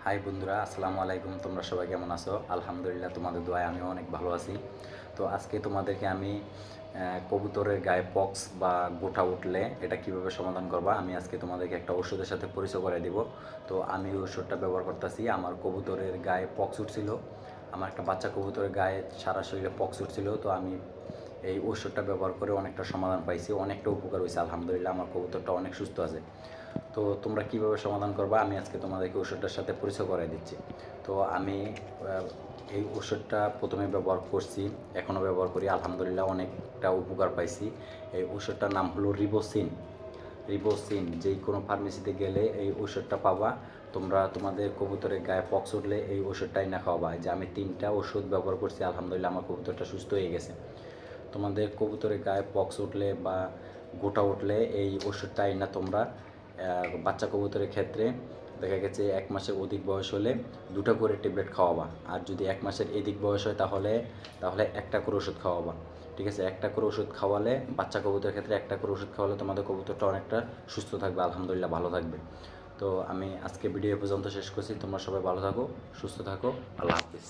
High বন্ধুরা, আসসালামু আলাইকুম। তোমরা সবাই কেমন আছো? আলহামদুলিল্লাহ, তোমাদের দোয়ায় আমিও অনেক ভালো আছি। তো আজকে তোমাদেরকে আমি কবুতরের গায়ে পক্স বা গোটা উঠলে এটা কিভাবে সমাধান করবা, আমি আজকে তোমাদেরকে একটা ওষুধের সাথে পরিচয় করে দিব। তো আমি ওই ওষুধটা ব্যবহার করতেছি। আমার কবুতরের গায়ে পক্স উঠছিল, আমার একটা বাচ্চা কবুতরের গায়ে সারা শরীরে পক্স উঠছিল। তো আমি এই ওষুধটা ব্যবহার করে অনেকটা সমাধান পাইছি, অনেকটা উপকার হয়েছে। আলহামদুলিল্লাহ, আমার কবুতরটা অনেক সুস্থ আছে। তো তোমরা কীভাবে সমাধান করবা, আমি আজকে তোমাদেরকে ওষুধটার সাথে পরিচয় করাই দিচ্ছি। তো আমি এই ওষুধটা প্রথমে ব্যবহার করছি, এখনও ব্যবহার করি। আলহামদুলিল্লাহ, অনেকটা উপকার পাইছি। এই ওষুধটার নাম হলো রিবোসিন। রিবোসিন যেই কোনো ফার্মেসিতে গেলে এই ওষুধটা পাবা। তোমরা তোমাদের কবুতরের গায়ে পক্স উঠলে এই ওষুধটাই না খাওয়াবা। যে আমি 3টা ওষুধ ব্যবহার করছি, আলহামদুলিল্লাহ আমার কবুতরটা সুস্থ হয়ে গেছে। তোমাদের কবুতরের গায়ে পক্স উঠলে বা গোটা উঠলে এই ওষুধটাই না তোমরা বাচ্চা কবুতরের ক্ষেত্রে দেখা গেছে 1 মাসের অধিক বয়স হলে 2টা করে ট্যাবলেট খাওয়াবা। আর যদি 1 মাসের এদিক বয়স হয় তাহলে একটা করে ওষুধ খাওয়াবা। ঠিক আছে, একটা করে ওষুধ খাওয়ালে, বাচ্চা কবুতরের ক্ষেত্রে একটা করে ওষুধ খাওয়ালে তোমাদের কবুতরটা অনেকটা সুস্থ থাকবে, আলহামদুলিল্লাহ ভালো থাকবে। তো আমি আজকে ভিডিও পর্যন্ত শেষ করছি। তোমরা সবাই ভালো থাকো, সুস্থ থাকো। আল্লাহ হাফিজ।